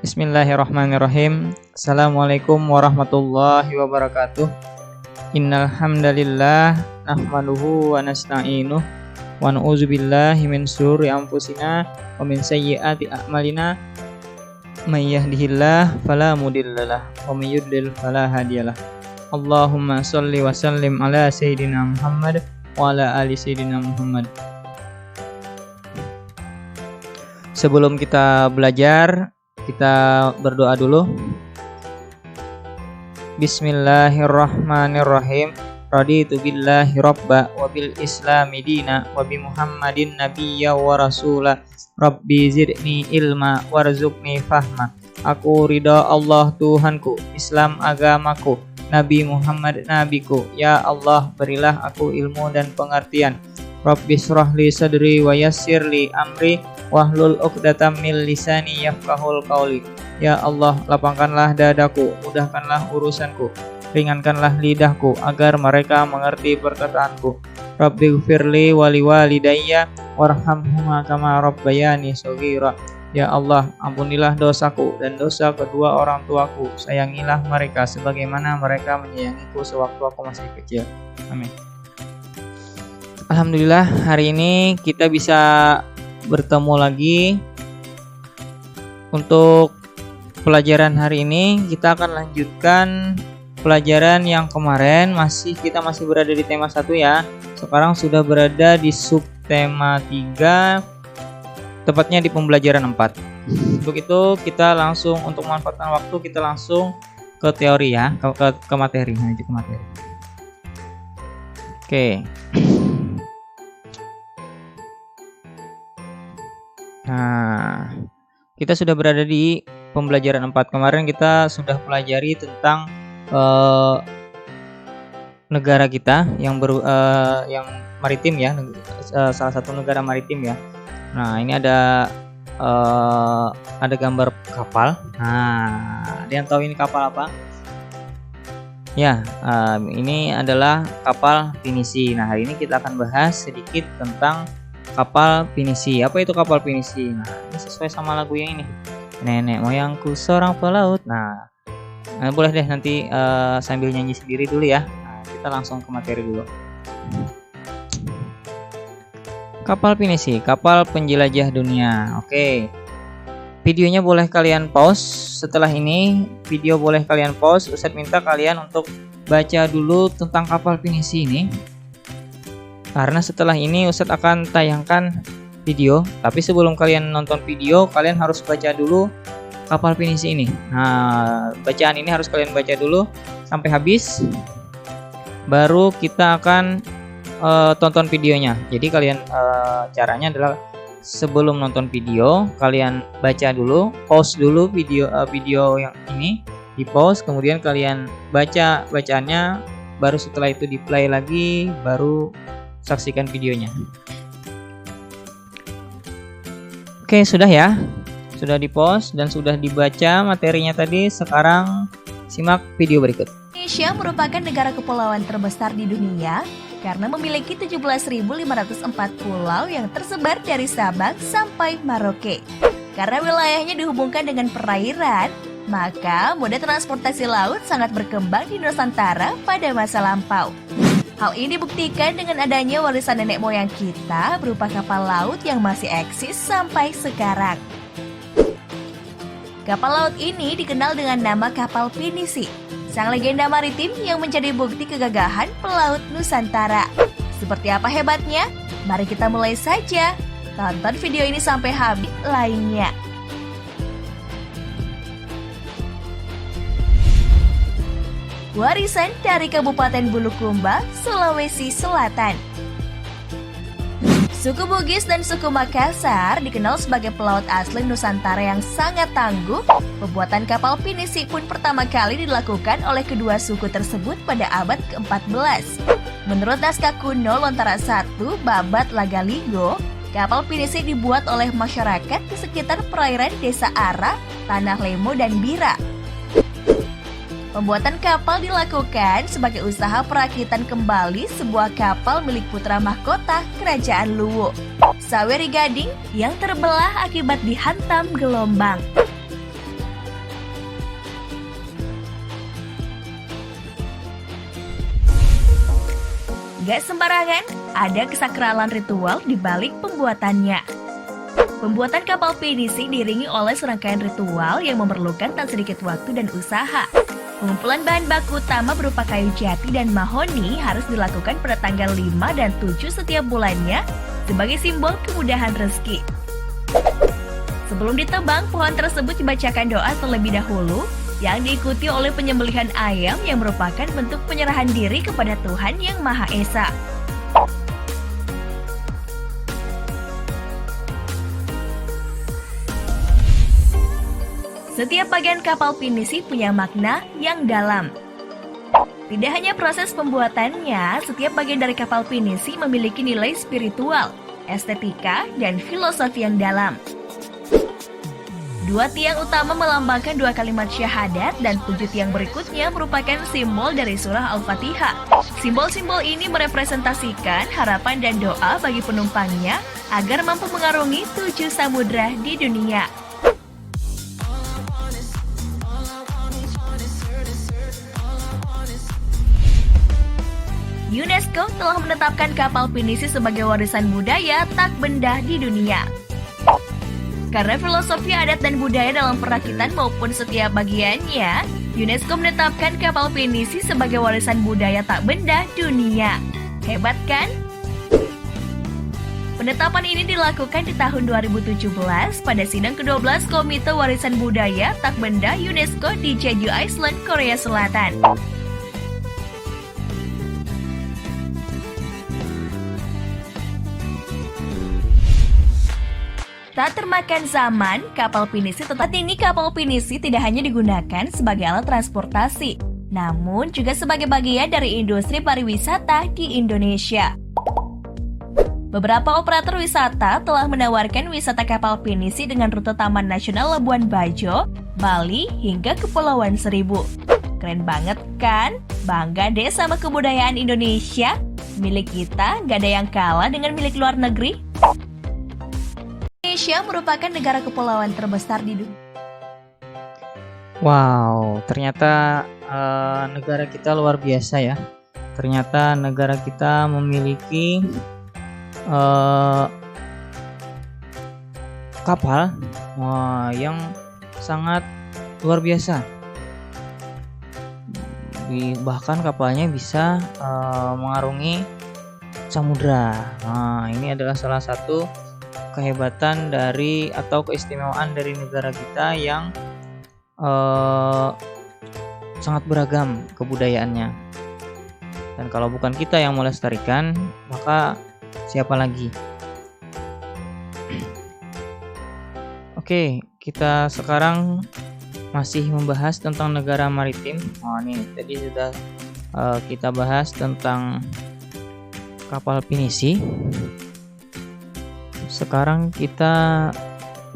Bismillahirrahmanirrahim. Assalamualaikum warahmatullahi wabarakatuh. Innal hamdalillah nahmaduhu wa nasta'inuh wa na'udzubillahi min syururi anfusina wa min sayyiati a'malina. May yahdihillahu fala mudhillalah wa may yudlil fala hadiyalah. Allahumma shalli wa sallim ala sayyidina Muhammad wa ala ali sayyidina Muhammad. Sebelum kita belajar, kita berdoa dulu. Bismillahirrahmanirrahim. Raditu billahi rabba wa bil islami dina wa bi Muhammadin nabiyya wa rasula. Rabbi zidni ilma warzuqni fahma. Aku ridha Allah Tuhanku, Islam agamaku, Nabi Muhammad nabiku. Ya Allah, berilah aku ilmu dan pengertian. Rabbi shrahli sadri wa yassirli amri wahlul 'uqdatam min lisani yafqahul qawli. Ya Allah, lapangkanlah dadaku, mudahkanlah urusanku, ringankanlah lidahku agar mereka mengerti perkataanku. Rabbighfirli wa liwalidayya warhamhuma kama rabbayani shaghira. Ya Allah, ampunilah dosaku dan dosa kedua orang tuaku. Sayangilah mereka sebagaimana mereka menyayangiku sewaktu aku masih kecil. Amin. Alhamdulillah, hari ini kita bisa bertemu lagi. Untuk pelajaran hari ini kita akan lanjutkan pelajaran yang kemarin. Kita masih berada di tema 1 ya. Sekarang sudah berada di subtema 3, tepatnya di pembelajaran 4. Untuk itu kita langsung, untuk memanfaatkan waktu, kita langsung ke teori ya, ke materi, menuju ke materi. Oke. Nah, kita sudah berada di pembelajaran 4. Kemarin kita sudah pelajari tentang negara kita yang maritim ya, salah satu negara maritim ya. Nah, ini ada gambar kapal. Nah, ada yang tahu ini kapal apa? Ya, ini adalah kapal pinisi. Nah, hari ini kita akan bahas sedikit tentang kapal pinisi. Apa itu kapal pinisi? Nah, ini sesuai sama lagu yang ini. Nenek moyangku seorang pelaut. Nah, boleh deh nanti sambil nyanyi sendiri dulu ya. Nah, kita langsung ke materi dulu. Kapal pinisi, kapal penjelajah dunia. Oke. Videonya boleh kalian pause. Setelah ini video boleh kalian pause. Ustadz minta kalian untuk baca dulu tentang kapal pinisi ini. Karena setelah ini Ustadz akan tayangkan video, tapi sebelum kalian nonton video, kalian harus baca dulu kapal pinisi ini. Nah, bacaan ini harus kalian baca dulu sampai habis, baru kita akan tonton videonya. Jadi kalian caranya adalah sebelum nonton video, kalian baca dulu, pause dulu video yang ini, di pause, kemudian kalian baca bacaannya, baru setelah itu di play lagi, baru saksikan videonya. Oke, sudah ya. Sudah di-pause dan sudah dibaca materinya tadi. Sekarang simak video berikut. Indonesia merupakan negara kepulauan terbesar di dunia karena memiliki 17.504 pulau yang tersebar dari Sabang sampai Merauke. Karena wilayahnya dihubungkan dengan perairan, maka moda transportasi laut sangat berkembang di Nusantara pada masa lampau. Hal ini dibuktikan dengan adanya warisan nenek moyang kita berupa kapal laut yang masih eksis sampai sekarang. Kapal laut ini dikenal dengan nama kapal pinisi, sang legenda maritim yang menjadi bukti kegagahan pelaut Nusantara. Seperti apa hebatnya? Mari kita mulai saja. Tonton video ini sampai habis lainnya. Warisan dari Kabupaten Bulukumba, Sulawesi Selatan. Suku Bugis dan suku Makassar dikenal sebagai pelaut asli Nusantara yang sangat tangguh. Pembuatan kapal pinisi pun pertama kali dilakukan oleh kedua suku tersebut pada abad ke-14. Menurut naskah kuno Lontara 1 Babat Lagaligo, kapal pinisi dibuat oleh masyarakat di sekitar perairan Desa Ara, Tanah Lemo, dan Bira. Pembuatan kapal dilakukan sebagai usaha perakitan kembali sebuah kapal milik putra mahkota Kerajaan Luwu, Saweri Gading, yang terbelah akibat dihantam gelombang. Gak sembarangan, ada kesakralan ritual di balik pembuatannya. Pembuatan kapal pinisi diiringi oleh serangkaian ritual yang memerlukan tak sedikit waktu dan usaha. Pengumpulan bahan baku utama berupa kayu jati dan mahoni harus dilakukan pada tanggal 5 dan 7 setiap bulannya sebagai simbol kemudahan rezeki. Sebelum ditebang, pohon tersebut dibacakan doa terlebih dahulu yang diikuti oleh penyembelihan ayam yang merupakan bentuk penyerahan diri kepada Tuhan Yang Maha Esa. Setiap bagian kapal pinisi punya makna yang dalam. Tidak hanya proses pembuatannya, setiap bagian dari kapal pinisi memiliki nilai spiritual, estetika, dan filosofi yang dalam. Dua tiang utama melambangkan dua kalimat syahadat dan 7 tiang berikutnya merupakan simbol dari surah Al-Fatihah. Simbol-simbol ini merepresentasikan harapan dan doa bagi penumpangnya agar mampu mengarungi 7 samudra di dunia. UNESCO telah menetapkan kapal pinisi sebagai warisan budaya tak benda di dunia. Karena filosofi adat dan budaya dalam perakitan maupun setiap bagiannya, UNESCO menetapkan kapal pinisi sebagai warisan budaya tak benda dunia. Hebat kan? Penetapan ini dilakukan di tahun 2017 pada sidang ke-12 Komite Warisan Budaya Tak Benda UNESCO di Jeju Island, Korea Selatan. Tak termakan zaman, kapal pinisi tidak hanya digunakan sebagai alat transportasi, namun juga sebagai bagian dari industri pariwisata di Indonesia. Beberapa operator wisata telah menawarkan wisata kapal pinisi dengan rute Taman Nasional Labuan Bajo, Bali, hingga Kepulauan Seribu. Keren banget kan? Bangga deh sama kebudayaan Indonesia. Milik kita gak ada yang kalah dengan milik luar negeri. Indonesia merupakan negara kepulauan terbesar di dunia. Wow, ternyata negara kita luar biasa ya. Ternyata negara kita memiliki kapal yang sangat luar biasa. Bahkan kapalnya bisa mengarungi samudra. Nah, ini adalah salah satu kehebatan dari atau keistimewaan dari negara kita yang sangat beragam kebudayaannya. Dan kalau bukan kita yang melestarikan, maka siapa lagi? Oke, kita sekarang masih membahas tentang negara maritim. Nih tadi sudah kita bahas tentang kapal pinisi. Sekarang kita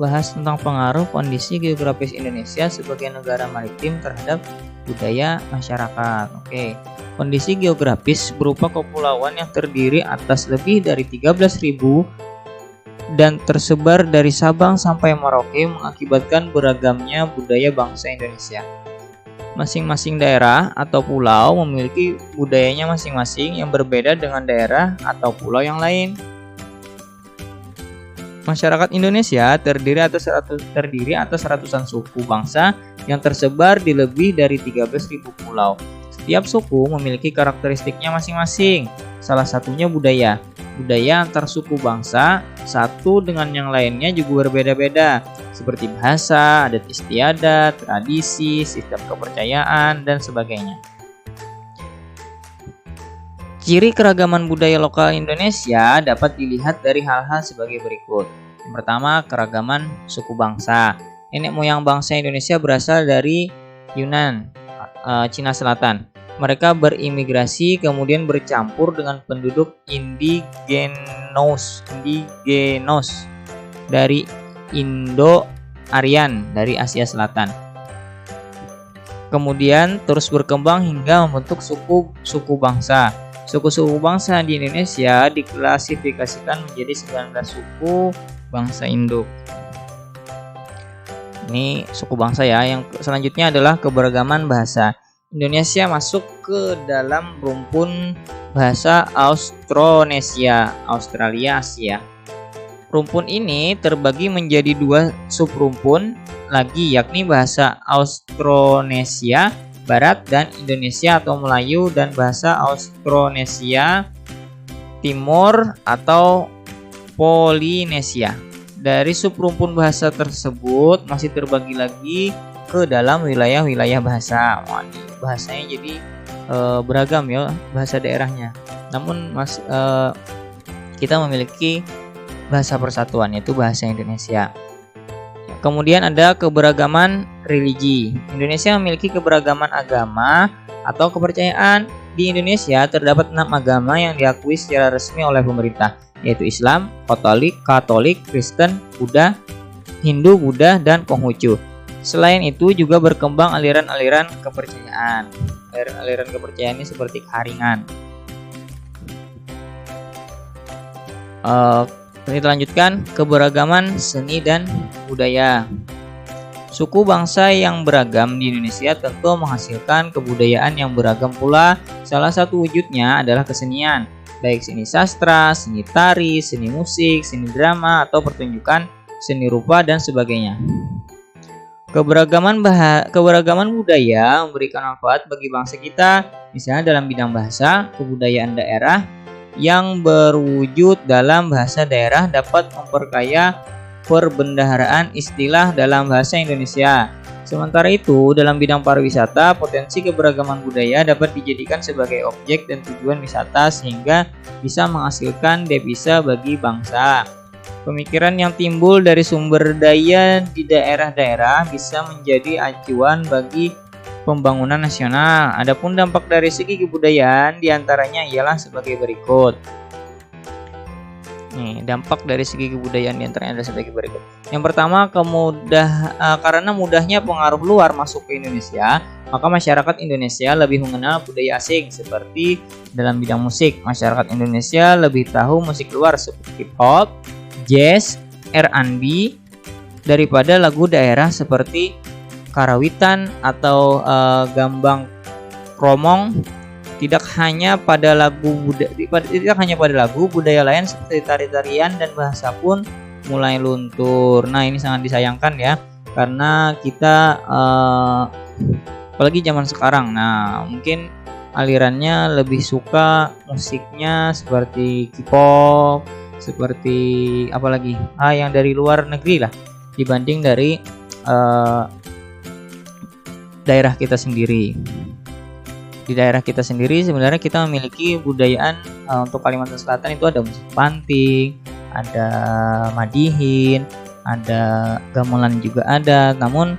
bahas tentang pengaruh kondisi geografis Indonesia sebagai negara maritim terhadap budaya masyarakat. Oke, kondisi geografis berupa kepulauan yang terdiri atas lebih dari 13.000 dan tersebar dari Sabang sampai Merauke mengakibatkan beragamnya budaya bangsa Indonesia. Masing-masing daerah atau pulau memiliki budayanya masing-masing yang berbeda dengan daerah atau pulau yang lain. Masyarakat Indonesia terdiri atas ratusan suku bangsa yang tersebar di lebih dari 13.000 pulau. Setiap suku memiliki karakteristiknya masing-masing. Salah satunya budaya. Budaya antar suku bangsa satu dengan yang lainnya juga berbeda-beda, seperti bahasa, adat istiadat, tradisi, sistem kepercayaan, dan sebagainya. Ciri keragaman budaya lokal Indonesia dapat dilihat dari hal-hal sebagai berikut. Yang pertama, keragaman suku bangsa. Nenek moyang bangsa Indonesia berasal dari Yunan, Cina Selatan. Mereka berimigrasi kemudian bercampur dengan penduduk indigenos dari Indo-Aryan dari Asia Selatan. Kemudian terus berkembang hingga membentuk suku bangsa. Suku-suku bangsa di Indonesia diklasifikasikan menjadi 19 suku bangsa induk. Ini suku bangsa ya. Yang selanjutnya adalah keberagaman bahasa. Indonesia masuk ke dalam rumpun bahasa Austronesia, Australia, Asia. Rumpun ini terbagi menjadi 2 subrumpun lagi, yakni bahasa Austronesia Barat dan Indonesia atau Melayu, dan bahasa Austronesia Timur atau Polinesia. Dari subrumpun bahasa tersebut masih terbagi lagi ke dalam wilayah-wilayah bahasa. Bahasanya jadi beragam ya bahasa daerahnya. Namun kita memiliki bahasa persatuan, yaitu bahasa Indonesia. Kemudian ada keberagaman religi. Indonesia memiliki keberagaman agama atau kepercayaan. Di Indonesia terdapat 6 agama yang diakui secara resmi oleh pemerintah, yaitu Islam, Katolik, Kristen, Buddha, Hindu, Buddha, dan Konghucu. Selain itu juga berkembang aliran-aliran kepercayaan. Aliran kepercayaan ini seperti keharingan. Kita lanjutkan keberagaman seni dan budaya. Suku bangsa yang beragam di Indonesia tentu menghasilkan kebudayaan yang beragam pula. Salah satu wujudnya adalah kesenian, baik seni sastra, seni tari, seni musik, seni drama, atau pertunjukan seni rupa dan sebagainya. Keberagaman budaya memberikan manfaat bagi bangsa kita, misalnya dalam bidang bahasa. Kebudayaan daerah yang berwujud dalam bahasa daerah dapat memperkaya perbendaharaan istilah dalam bahasa Indonesia. Sementara itu, dalam bidang pariwisata, potensi keberagaman budaya dapat dijadikan sebagai objek dan tujuan wisata sehingga bisa menghasilkan devisa bagi bangsa. Pemikiran yang timbul dari sumber daya di daerah-daerah bisa menjadi acuan bagi pembangunan nasional. Adapun dampak dari segi kebudayaan diantaranya ialah sebagai berikut. Dampak dari segi kebudayaan diantaranya adalah sebagai berikut. Yang pertama, karena mudahnya pengaruh luar masuk ke Indonesia, maka masyarakat Indonesia lebih mengenal budaya asing. Seperti dalam bidang musik, masyarakat Indonesia lebih tahu musik luar seperti hip hop, jazz, R&B daripada lagu daerah seperti karawitan atau gambang kromong. Tidak hanya pada lagu budaya lain seperti tari-tarian dan bahasa pun mulai luntur. Nah, ini sangat disayangkan ya, karena kita apalagi zaman sekarang. Nah, mungkin alirannya lebih suka musiknya seperti K-pop, seperti apalagi yang dari luar negeri lah, dibanding dari daerah kita sendiri. Di daerah kita sendiri sebenarnya kita memiliki budayaan untuk Kalimantan Selatan itu ada musik panting, ada madihin, ada gamelan juga ada. Namun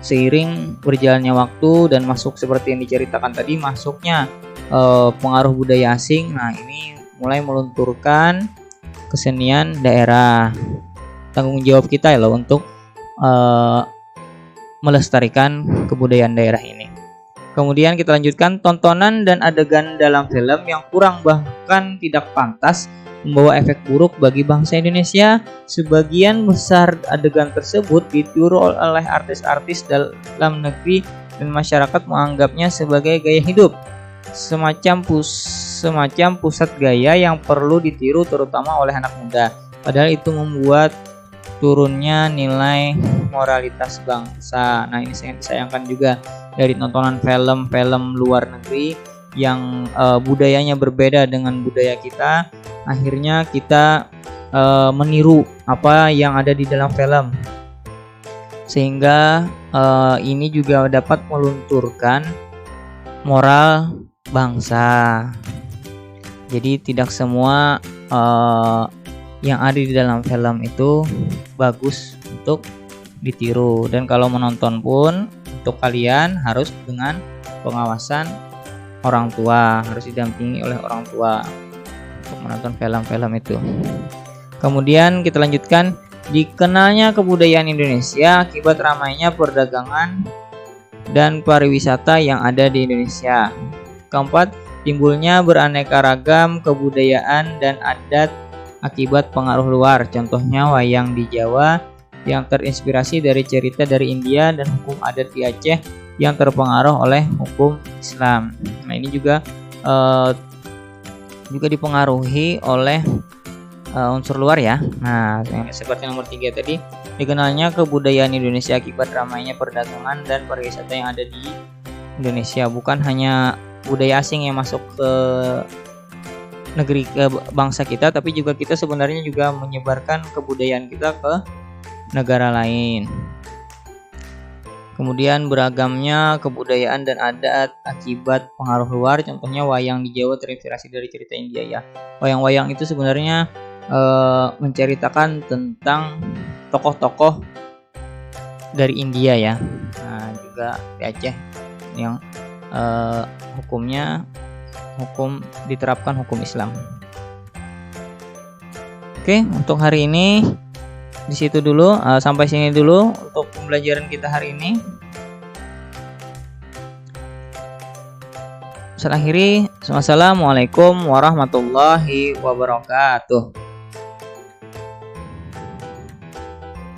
seiring berjalannya waktu dan masuk seperti yang diceritakan tadi, masuknya pengaruh budaya asing, nah ini mulai melunturkan kesenian daerah. Tanggung jawab kita ya loh untuk melestarikan kebudayaan daerah ini. Kemudian kita lanjutkan, tontonan dan adegan dalam film yang kurang bahkan tidak pantas membawa efek buruk bagi bangsa Indonesia. Sebagian besar adegan tersebut ditiru oleh artis-artis dalam negeri dan masyarakat menganggapnya sebagai gaya hidup, semacam pusat gaya yang perlu ditiru terutama oleh anak muda. Padahal itu membuat turunnya nilai moralitas bangsa. Nah, ini sangat disayangkan juga dari tontonan film-film luar negeri yang budayanya berbeda dengan budaya kita. Akhirnya kita meniru apa yang ada di dalam film, sehingga ini juga dapat melunturkan moral bangsa. Jadi tidak semua yang ada di dalam film itu bagus untuk ditiru, dan kalau menonton pun untuk kalian harus dengan pengawasan orang tua, harus didampingi oleh orang tua untuk menonton film-film itu. Kemudian kita lanjutkan, dikenalnya kebudayaan Indonesia akibat ramainya perdagangan dan pariwisata yang ada di Indonesia. Keempat, timbulnya beraneka ragam kebudayaan dan adat akibat pengaruh luar. Contohnya wayang di Jawa yang terinspirasi dari cerita dari India dan hukum adat di Aceh yang terpengaruh oleh hukum Islam. Nah, ini juga dipengaruhi oleh unsur luar ya. Nah, seperti nomor 3 tadi, dikenalnya kebudayaan Indonesia akibat ramainya perdagangan dan pariwisata yang ada di Indonesia. Bukan hanya budaya asing yang masuk ke negeri ke bangsa kita, tapi juga kita sebenarnya juga menyebarkan kebudayaan kita ke negara lain. Kemudian beragamnya kebudayaan dan adat akibat pengaruh luar, contohnya wayang di Jawa terinspirasi dari cerita India ya. Wayang-wayang itu sebenarnya menceritakan tentang tokoh-tokoh dari India ya. Nah, juga di Aceh yang diterapkan hukum Islam. Oke, untuk hari ini di situ dulu, sampai sini dulu untuk pembelajaran kita hari ini. Saya akhiri, wassalamualaikum warahmatullahi wabarakatuh.